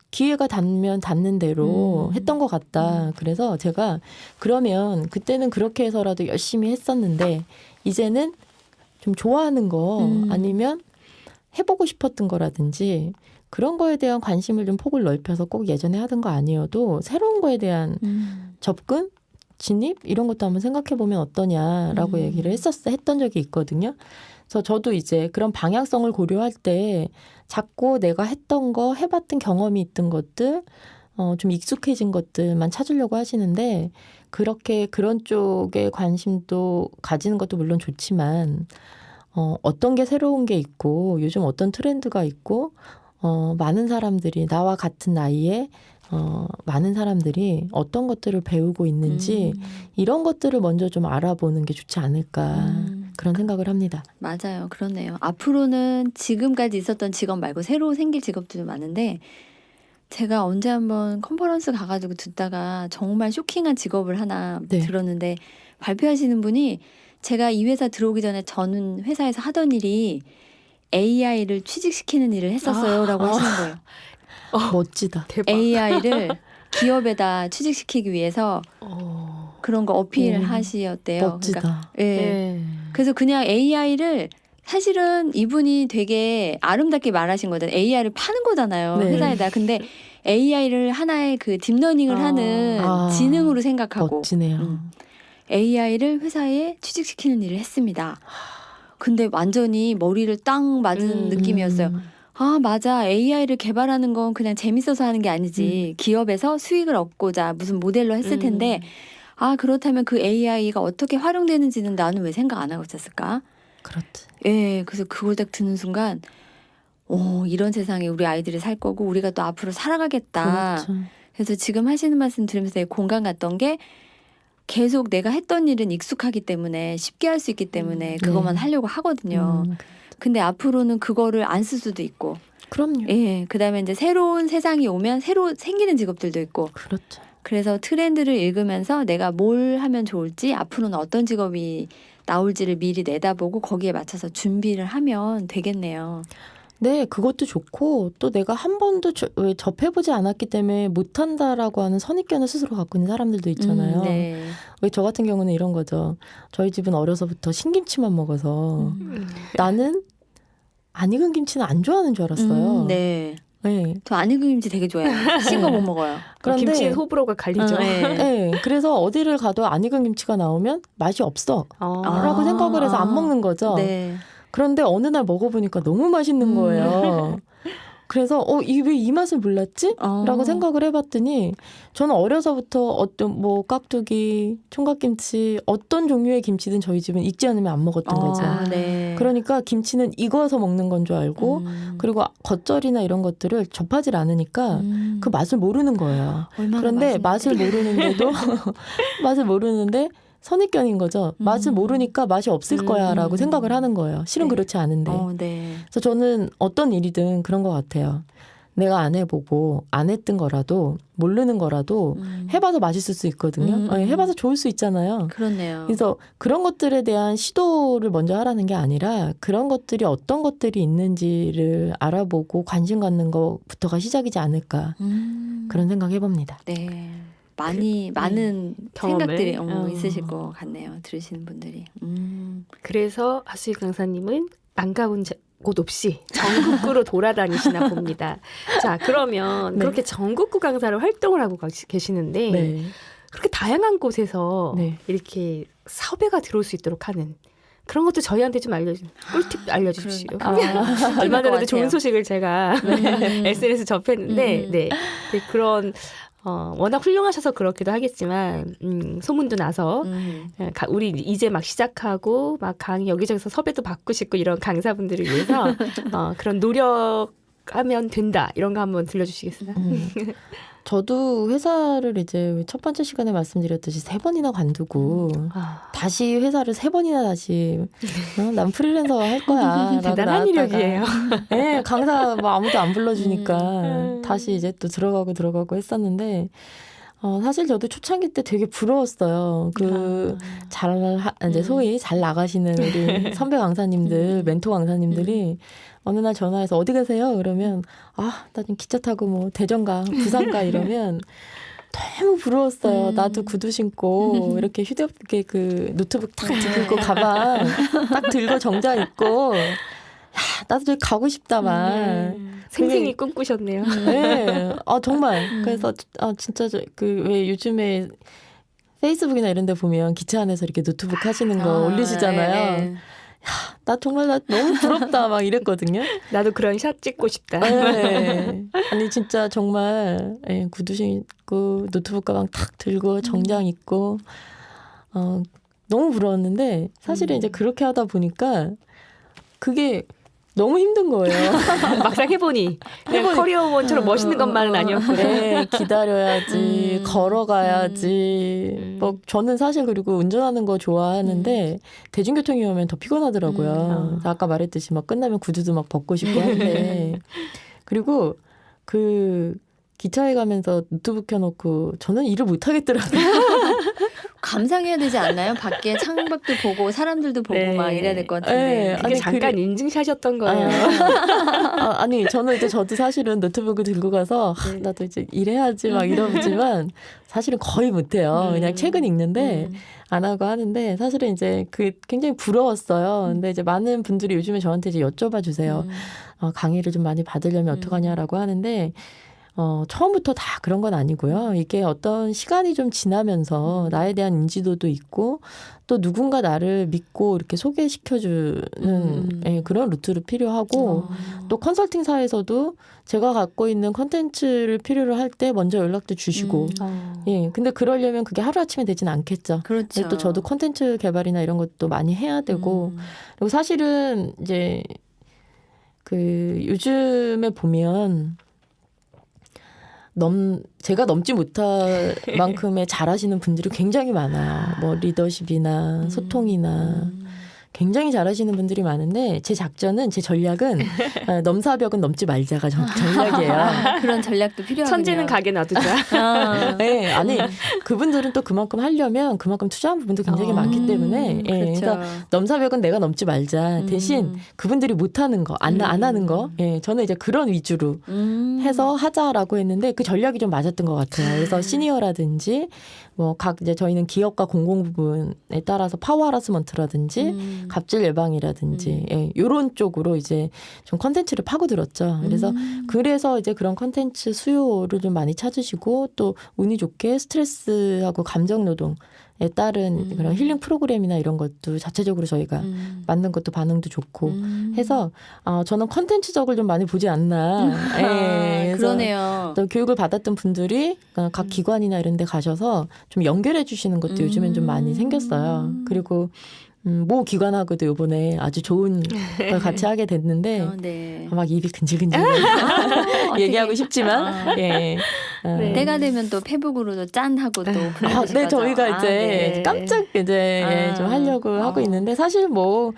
[SPEAKER 3] 기회가 닿으면 닿는 대로 했던 것 같다. 그래서 제가 그러면 그때는 그렇게 해서라도 열심히 했었는데 이제는 좀 좋아하는 거 아니면 해보고 싶었던 거라든지 그런 거에 대한 관심을 좀 폭을 넓혀서 꼭 예전에 하던 거 아니어도 새로운 거에 대한 접근, 진입 이런 것도 한번 생각해 보면 어떠냐라고 얘기를 했던 적이 있거든요. 그래서 저도 이제 그런 방향성을 고려할 때 자꾸 내가 했던 거, 해봤던 경험이 있던 것들, 좀 익숙해진 것들만 찾으려고 하시는데 그렇게 그런 쪽에 관심도 가지는 것도 물론 좋지만 어떤 게 새로운 게 있고 요즘 어떤 트렌드가 있고 많은 사람들이 나와 같은 나이에 많은 사람들이 어떤 것들을 배우고 있는지 이런 것들을 먼저 좀 알아보는 게 좋지 않을까 그런 생각을 합니다.
[SPEAKER 2] 맞아요. 그렇네요. 앞으로는 지금까지 있었던 직업 말고 새로 생길 직업들도 많은데 제가 언제 한번 컨퍼런스 가가지고 듣다가 정말 쇼킹한 직업을 하나
[SPEAKER 3] 네.
[SPEAKER 2] 들었는데 발표하시는 분이 제가 이 회사 들어오기 전에 저는 회사에서 하던 일이 AI를 취직시키는 일을 했었어요 라고 하시는 거예요.
[SPEAKER 3] 멋지다.
[SPEAKER 1] 대박.
[SPEAKER 2] AI를 기업에다 취직시키기 위해서 그런 거 어필하시었대요.
[SPEAKER 3] 멋지다.
[SPEAKER 2] 예.
[SPEAKER 1] 네.
[SPEAKER 2] 그래서 그냥 AI를 사실은 이분이 되게 아름답게 말하신 거잖아요. AI를 파는 거잖아요.
[SPEAKER 3] 네.
[SPEAKER 2] 회사에다. 근데 AI를 하나의 그 딥러닝을 하는 지능으로 생각하고
[SPEAKER 3] 멋지네요.
[SPEAKER 2] AI를 회사에 취직시키는 일을 했습니다. 근데 완전히 머리를 딱 맞은 느낌이었어요. 아, 맞아. AI를 개발하는 건 그냥 재밌어서 하는 게 아니지. 기업에서 수익을 얻고자 무슨 모델로 했을 텐데 아, 그렇다면 그 AI가 어떻게 활용되는지는 나는 왜 생각 안 하고 있었을까?
[SPEAKER 3] 그렇지.
[SPEAKER 2] 예, 그래서 그걸 딱 듣는 순간 이런 세상에 우리 아이들이 살 거고 우리가 또 앞으로 살아가겠다.
[SPEAKER 3] 그렇죠.
[SPEAKER 2] 그래서 지금 하시는 말씀 들으면서 되게 공감 갔던 게 계속 내가 했던 일은 익숙하기 때문에 쉽게 할 수 있기 때문에 그것만
[SPEAKER 3] 네.
[SPEAKER 2] 하려고 하거든요. 근데 앞으로는 그거를 안 쓸 수도 있고
[SPEAKER 3] 그럼요.
[SPEAKER 2] 예, 그다음에 이제 새로운 세상이 오면 새로 생기는 직업들도 있고
[SPEAKER 3] 그렇죠.
[SPEAKER 2] 그래서 트렌드를 읽으면서 내가 뭘 하면 좋을지 앞으로는 어떤 직업이 나올지를 미리 내다보고 거기에 맞춰서 준비를 하면 되겠네요.
[SPEAKER 3] 네, 그것도 좋고 또 내가 한 번도 접해보지 않았기 때문에 못한다라고 하는 선입견을 스스로 갖고 있는 사람들도 있잖아요.
[SPEAKER 2] 네.
[SPEAKER 3] 왜 저 같은 경우는 이런 거죠. 저희 집은 어려서부터 신김치만 먹어서 나는 안 익은 김치는 안 좋아하는 줄 알았어요.
[SPEAKER 2] 네.
[SPEAKER 3] 네.
[SPEAKER 2] 저 안 익은 김치 되게 좋아해요. 신 거 못 먹어요.
[SPEAKER 3] 그런데
[SPEAKER 1] 김치 호불호가 갈리죠.
[SPEAKER 2] 네.
[SPEAKER 3] 네, 그래서 어디를 가도 안 익은 김치가 나오면 맛이 없어 라고 생각을 해서 안 먹는 거죠.
[SPEAKER 2] 네.
[SPEAKER 3] 그런데 어느 날 먹어보니까 너무 맛있는 거예요. 그래서 이 왜 이 맛을 몰랐지? 라고 생각을 해봤더니 저는 어려서부터 어떤 뭐 깍두기, 총각김치 어떤 종류의 김치든 저희 집은 익지 않으면 안 먹었던 거죠.
[SPEAKER 2] 네.
[SPEAKER 3] 그러니까 김치는 익어서 먹는 건 줄 알고 그리고 겉절이나 이런 것들을 접하질 않으니까 그 맛을 모르는 거예요. 그런데 맛을 모르는데도 맛을 모르는데 선입견인 거죠. 맛을 모르니까 맛이 없을 거야라고 생각을 하는 거예요. 실은
[SPEAKER 2] 네.
[SPEAKER 3] 그렇지 않은데.
[SPEAKER 2] 네.
[SPEAKER 3] 그래서 저는 어떤 일이든 그런 것 같아요. 내가 안 해보고 안 했던 거라도 모르는 거라도 해봐서 맛있을 수 있거든요. 아니, 해봐서 좋을 수 있잖아요.
[SPEAKER 2] 그렇네요.
[SPEAKER 3] 그래서 그런 것들에 대한 시도를 먼저 하라는 게 아니라 그런 것들이 어떤 것들이 있는지를 알아보고 관심 갖는 것부터가 시작이지 않을까 그런 생각 해봅니다.
[SPEAKER 2] 네. 많은
[SPEAKER 1] 경험을.
[SPEAKER 2] 생각들이 있으실 것 같네요. 들으시는 분들이.
[SPEAKER 1] 그래서 하수희 강사님은 안 가본 곳 없이 전국구로 돌아다니시나 봅니다. 자, 그러면
[SPEAKER 3] 네.
[SPEAKER 1] 그렇게 전국구 강사로 활동을 하고 계시는데
[SPEAKER 3] 네.
[SPEAKER 1] 그렇게 다양한 곳에서
[SPEAKER 3] 네.
[SPEAKER 1] 이렇게 섭외가 들어올 수 있도록 하는 그런 것도 저희한테 좀 꿀팁 알려주십시오. 얼마 전에도 좋은 소식을 제가 SNS 접했는데 네, 그런 워낙 훌륭하셔서 그렇기도 하겠지만 소문도 나서 우리 이제 막 시작하고 막 강의 여기저기서 섭외도 받고 싶고 이런 강사분들을 위해서 그런 노력하면 된다 이런 거 한번 들려주시겠어요?
[SPEAKER 3] 저도 회사를 이제 첫 번째 시간에 말씀드렸듯이 3번이나 관두고 다시 회사를 3번이나 다시 난 프리랜서 할 거야.
[SPEAKER 1] 대단한 이력이에요.
[SPEAKER 3] 네, 강사 뭐 아무도 안 불러주니까 다시 이제 또 들어가고 했었는데 사실 저도 초창기 때 되게 부러웠어요. 이제 소위 잘 나가시는 우리 선배 강사님들, 멘토 강사님들이 어느 날 전화해서 어디 가세요? 그러면 나 지금 기차 타고 뭐 대전 가, 부산 가 이러면 너무 부러웠어요. 나도 구두 신고 이렇게 휴대폰 그 노트북 딱 들고 가방 딱 들고 정장 입고 나도 저기 가고 싶다 막.
[SPEAKER 1] 생생히 꿈꾸셨네요.
[SPEAKER 3] 네, 정말. 그래서 진짜 왜 요즘에 페이스북이나 이런 데 보면 기차 안에서 이렇게 노트북 하시는 거 올리시잖아요.
[SPEAKER 2] 네.
[SPEAKER 3] 나 정말 나 너무 부럽다 막 이랬거든요.
[SPEAKER 1] 나도 그런 샷 찍고 싶다.
[SPEAKER 3] 네. 아니 진짜 정말 예, 구두 신고 노트북 가방 탁 들고 정장 입고 너무 부러웠는데 사실은 이제 그렇게 하다 보니까 그게 너무 힘든 거예요.
[SPEAKER 1] 막상 해보니 그냥 커리어원처럼 멋있는 것만은 아니었고.
[SPEAKER 3] 네, 기다려야지, 걸어가야지. 뭐 저는 사실 그리고 운전하는 거 좋아하는데 대중교통이 오면 더 피곤하더라고요. 아까 말했듯이 막 끝나면 구두도 막 벗고 싶고 한데 그리고 그 기차에 가면서 노트북 켜놓고 저는 일을 못 하겠더라고요.
[SPEAKER 2] 감상해야 되지 않나요? 밖에 창밖도 보고 사람들도 보고
[SPEAKER 1] 네.
[SPEAKER 2] 막 이래야 될 것 같은데.
[SPEAKER 3] 네.
[SPEAKER 1] 그게
[SPEAKER 3] 아니,
[SPEAKER 1] 잠깐 인증샷이었던 거예요.
[SPEAKER 3] 아니 저는 이제 저도 사실은 노트북을 들고 가서 나도 이제 일해야지 막 이러지만 사실은 거의 못해요. 그냥 책은 읽는데 안 하고 하는데 사실은 이제 그 굉장히 부러웠어요. 근데 이제 많은 분들이 요즘에 저한테 이제 여쭤봐 주세요. 강의를 좀 많이 받으려면 어떡하냐라고 하는데 처음부터 다 그런 건 아니고요. 이게 어떤 시간이 좀 지나면서 나에 대한 인지도도 있고 또 누군가 나를 믿고 이렇게 소개시켜주는 예, 그런 루트도 필요하고 또 컨설팅사에서도 제가 갖고 있는 컨텐츠를 필요로 할 때 먼저 연락도 주시고 예, 근데 그러려면 그게 하루아침에 되진 않겠죠.
[SPEAKER 2] 그렇죠.
[SPEAKER 3] 근데 또 저도 컨텐츠 개발이나 이런 것도 많이 해야 되고 그리고 사실은 이제 그 요즘에 보면 제가 넘지 못할 만큼의 잘하시는 분들이 굉장히 많아요. 뭐 리더십이나 소통이나 굉장히 잘하시는 분들이 많은데 제 작전은 제 전략은 넘사벽은 넘지 말자가 전략이에요.
[SPEAKER 2] 그런 전략도 필요하군요.
[SPEAKER 1] 천재는 가게 놔두자.
[SPEAKER 3] 네, 아니 그분들은 또 그만큼 하려면 그만큼 투자한 부분도 굉장히 많기 때문에 예,
[SPEAKER 2] 그렇죠.
[SPEAKER 3] 그러니까 넘사벽은 내가 넘지 말자. 대신 그분들이 못하는 거, 안 하는 거, 예, 저는 이제 그런 위주로 해서 하자라고 했는데 그 전략이 좀 맞았던 것 같아요. 그래서 시니어라든지 뭐 각 이제 저희는 기업과 공공 부분에 따라서 파워 하라스먼트라든지 갑질 예방이라든지 예, 요런 쪽으로 이제 좀 컨텐츠를 파고들었죠. 그래서 이제 그런 컨텐츠 수요를 좀 많이 찾으시고 또 운이 좋게 스트레스하고 감정 노동에 따른 그런 힐링 프로그램이나 이런 것도 자체적으로 저희가 만든 것도 반응도 좋고 해서 저는 컨텐츠적을 좀 많이 보지 않나. 예, 그래서
[SPEAKER 2] 그러네요.
[SPEAKER 3] 또 교육을 받았던 분들이 각 기관이나 이런 데 가셔서 좀 연결해 주시는 것도 요즘엔 좀 많이 생겼어요. 그리고 모 기관하고도 이번에 아주 좋은 걸 같이 하게 됐는데
[SPEAKER 2] 네.
[SPEAKER 3] 막 입이 근질근질 얘기하고 싶지만 예.
[SPEAKER 1] 네.
[SPEAKER 2] 때가 되면 또 페북으로도 짠 하고 또
[SPEAKER 3] 네, 저희가 이제
[SPEAKER 1] 네.
[SPEAKER 3] 깜짝 이제 예, 좀 하려고 하고 있는데 사실 뭐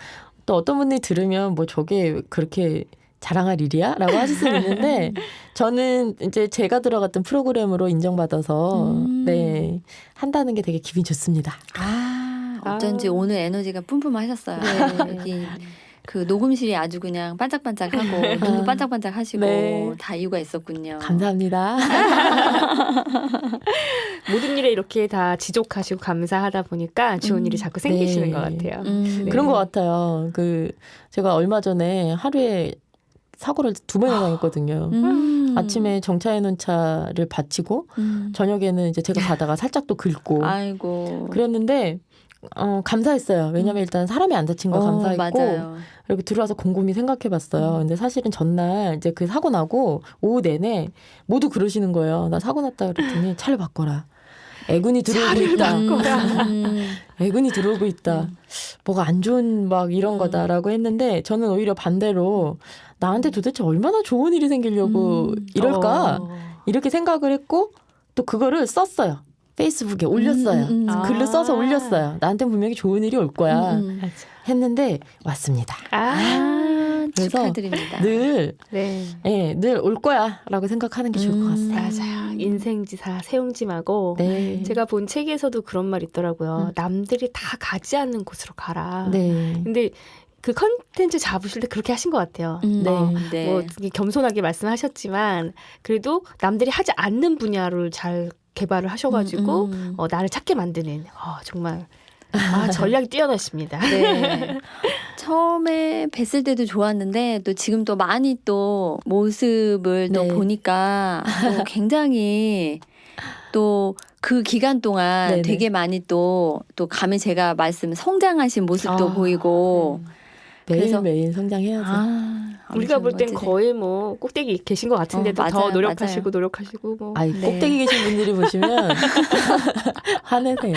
[SPEAKER 3] 또 어떤 분이 들으면 뭐 저게 그렇게 자랑할 일이야? 라고 하실 수는 있는데 저는 이제 제가 들어갔던 프로그램으로 인정받아서 네, 한다는 게 되게 기분이 좋습니다.
[SPEAKER 2] 어쩐지 오늘 에너지가 뿜뿜하셨어요. 여기 그 녹음실이 아주 그냥 반짝반짝하고 눈도 반짝반짝하시고
[SPEAKER 3] 네.
[SPEAKER 2] 다 이유가 있었군요.
[SPEAKER 3] 감사합니다.
[SPEAKER 1] 모든 일에 이렇게 다 지족하시고 감사하다 보니까 좋은 일이 자꾸 생기시는
[SPEAKER 3] 네.
[SPEAKER 1] 것 같아요.
[SPEAKER 2] 네.
[SPEAKER 3] 그런 것 같아요. 제가 얼마 전에 하루에 사고를 2번이나 당했거든요. 아침에 정차해놓은 차를 받치고 저녁에는 이제 제가 가다가 살짝 또 긁고
[SPEAKER 2] 아이고.
[SPEAKER 3] 그랬는데 감사했어요. 왜냐면 일단 사람이 안 다친 거 감사했고
[SPEAKER 2] 맞아요.
[SPEAKER 3] 그리고 들어와서 곰곰이 생각해봤어요. 근데 사실은 전날 이제 그 사고 나고 오후 내내 모두 그러시는 거예요. 나 사고 났다 그랬더니 차를 바꿔라. 애군이 들어오고 있다. 애군이 들어오고 있다. 뭐가 안 좋은 막 이런 거다라고 했는데 저는 오히려 반대로 나한테 도대체 얼마나 좋은 일이 생기려고 이럴까 이렇게 생각을 했고 또 그거를 썼어요. 페이스북에 올렸어요. 글로 써서 올렸어요. 나한테 분명히 좋은 일이 올 거야. 했는데 왔습니다. 그래서
[SPEAKER 2] 축하드립니다.
[SPEAKER 3] 늘 올 거야라고 생각하는 게 좋을 것 같습니다.
[SPEAKER 1] 맞아요. 인생지사 세용짐하고
[SPEAKER 3] 네.
[SPEAKER 1] 제가 본 책에서도 그런 말 있더라고요. 남들이 다 가지 않는 곳으로 가라.
[SPEAKER 3] 네.
[SPEAKER 1] 근데 그 컨텐츠 잡으실 때 그렇게 하신 것 같아요.
[SPEAKER 2] 네.
[SPEAKER 1] 뭐 겸손하게 말씀하셨지만 그래도 남들이 하지 않는 분야를 잘 개발을 하셔가지고 나를 찾게 만드는 정말 전략이 뛰어나십니다.
[SPEAKER 2] 네. 처음에 뵀을 때도 좋았는데 또 지금 또 많이 또 모습을 또
[SPEAKER 3] 네.
[SPEAKER 2] 보니까 또 굉장히 또 그 기간 동안
[SPEAKER 3] 네네.
[SPEAKER 2] 되게 많이 또 감히 제가 성장하신 모습도 보이고 그래서-
[SPEAKER 3] 매일매일 성장해야죠.
[SPEAKER 1] 우리가 볼 땐
[SPEAKER 2] 멋지세요.
[SPEAKER 1] 거의 뭐 꼭대기 계신 것 같은데도
[SPEAKER 2] 맞아요,
[SPEAKER 1] 더 노력하시고
[SPEAKER 2] 맞아요.
[SPEAKER 1] 노력하시고 뭐.
[SPEAKER 3] 아이,
[SPEAKER 2] 네.
[SPEAKER 3] 꼭대기 계신 분들이 보시면 화내세요.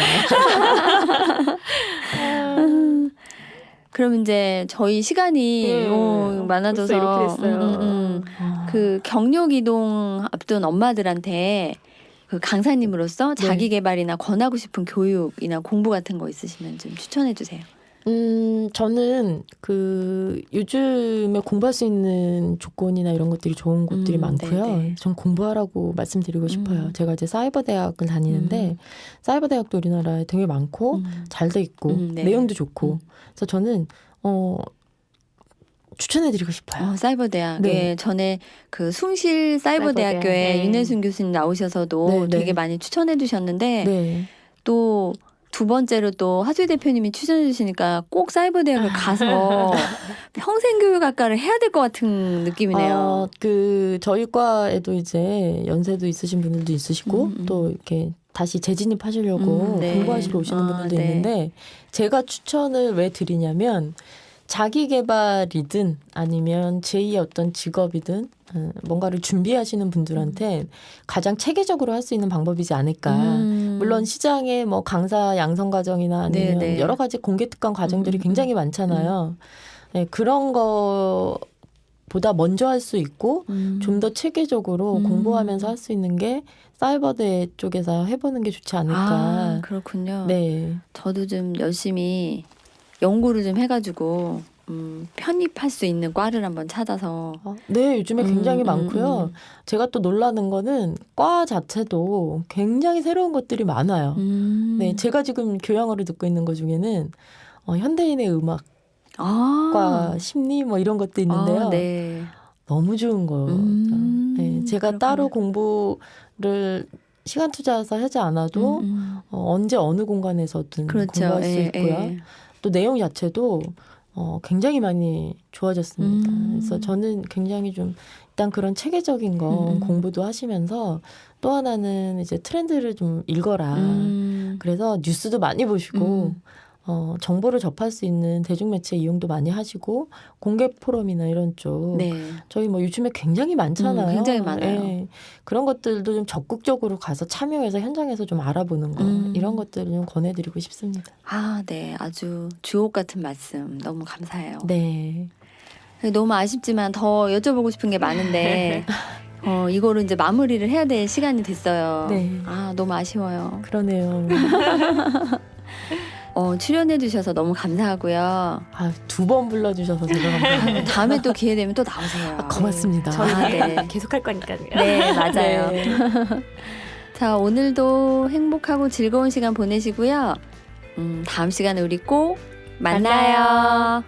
[SPEAKER 2] 그럼 이제 저희 시간이 많아져서
[SPEAKER 1] 벌써 이렇게 됐어요.
[SPEAKER 2] 그 경력 이동 앞둔 엄마들한테 그 강사님으로서 자기 개발이나 권하고 싶은 교육이나 공부 같은 거 있으시면 좀 추천해 주세요.
[SPEAKER 3] 저는 그 요즘에 공부할 수 있는 조건이나 이런 것들이 좋은 곳들이 많고요.
[SPEAKER 2] 네네.
[SPEAKER 3] 전 공부하라고 말씀드리고 싶어요. 제가 이제 사이버 대학을 다니는데 사이버 대학도 우리나라에 되게 많고 잘 돼 있고
[SPEAKER 2] 네.
[SPEAKER 3] 내용도 좋고 그래서 저는 추천해드리고 싶어요.
[SPEAKER 2] 사이버 대학.
[SPEAKER 3] 네.
[SPEAKER 2] 예, 전에 그 숭실 사이버 대학교에
[SPEAKER 1] 네.
[SPEAKER 2] 윤혜순 교수님 나오셔서도
[SPEAKER 3] 네, 네.
[SPEAKER 2] 되게 많이 추천해 주셨는데
[SPEAKER 3] 네.
[SPEAKER 2] 또 두 번째로 또 하수희 대표님이 추천해 주시니까 꼭 사이버 대학을 가서 평생교육학과를 해야 될 것 같은 느낌이네요.
[SPEAKER 3] 그 저희 과에도 이제 연세도 있으신 분들도 있으시고 또 이렇게 다시 재진입하시려고
[SPEAKER 2] 네.
[SPEAKER 3] 공부하시러 오시는 분들도
[SPEAKER 2] 네.
[SPEAKER 3] 있는데 제가 추천을 왜 드리냐면 자기 개발이든 아니면 제2의 어떤 직업이든 뭔가를 준비하시는 분들한테 가장 체계적으로 할 수 있는 방법이지 않을까. 물론 시장에 뭐 강사 양성 과정이나 아니면
[SPEAKER 2] 네, 네.
[SPEAKER 3] 여러 가지 공개 특강 과정들이 굉장히 많잖아요. 네, 그런 거보다 먼저 할 수 있고 좀 더 체계적으로 공부하면서 할 수 있는 게 사이버대 쪽에서 해보는 게 좋지 않을까.
[SPEAKER 2] 그렇군요.
[SPEAKER 3] 네.
[SPEAKER 2] 저도 좀 열심히 연구를 좀 해가지고 편입할 수 있는 과를 한번 찾아서
[SPEAKER 3] 네, 요즘에 굉장히 많고요.
[SPEAKER 2] 음.
[SPEAKER 3] 제가 또 놀라는 거는 과 자체도 굉장히 새로운 것들이 많아요. 네, 제가 지금 교양으로 듣고 있는 것 중에는 현대인의 음악과 심리 뭐 이런 것도 있는데요.
[SPEAKER 2] 네.
[SPEAKER 3] 너무 좋은 거예요. 네, 제가
[SPEAKER 2] 그렇군요.
[SPEAKER 3] 따로 공부를 시간 투자해서 하지 않아도 언제 어느 공간에서든
[SPEAKER 2] 그렇죠.
[SPEAKER 3] 공부할 수 있고요. 또 내용 자체도 굉장히 많이 좋아졌습니다. 그래서 저는 굉장히 좀 일단 그런 체계적인 거 공부도 하시면서 또 하나는 이제 트렌드를 좀 읽어라. 그래서 뉴스도 많이 보시고 정보를 접할 수 있는 대중매체 이용도 많이 하시고 공개 포럼이나 이런 쪽
[SPEAKER 2] 네.
[SPEAKER 3] 저희 뭐 요즘에 굉장히 많잖아요.
[SPEAKER 2] 굉장히 많아요.
[SPEAKER 3] 예. 그런 것들도 좀 적극적으로 가서 참여해서 현장에서 좀 알아보는 거 이런 것들을 좀 권해드리고 싶습니다.
[SPEAKER 2] 네. 아주 주옥 같은 말씀 너무 감사해요.
[SPEAKER 3] 네.
[SPEAKER 2] 너무 아쉽지만 더 여쭤보고 싶은 게 많은데 이거를 이제 마무리를 해야 될 시간이 됐어요.
[SPEAKER 3] 네.
[SPEAKER 2] 너무 아쉬워요.
[SPEAKER 3] 그러네요.
[SPEAKER 2] 출연해 주셔서 너무 감사하고요.
[SPEAKER 3] 2번 불러주셔서 제가 감사합니다.
[SPEAKER 2] 다음에 또 기회 되면 또 나오세요.
[SPEAKER 3] 고맙습니다.
[SPEAKER 1] 저희는
[SPEAKER 2] 네.
[SPEAKER 1] 계속 할 거니까요.
[SPEAKER 2] 네, 맞아요.
[SPEAKER 3] 네.
[SPEAKER 2] 자, 오늘도 행복하고 즐거운 시간 보내시고요. 다음 시간에 우리 꼭 만나요.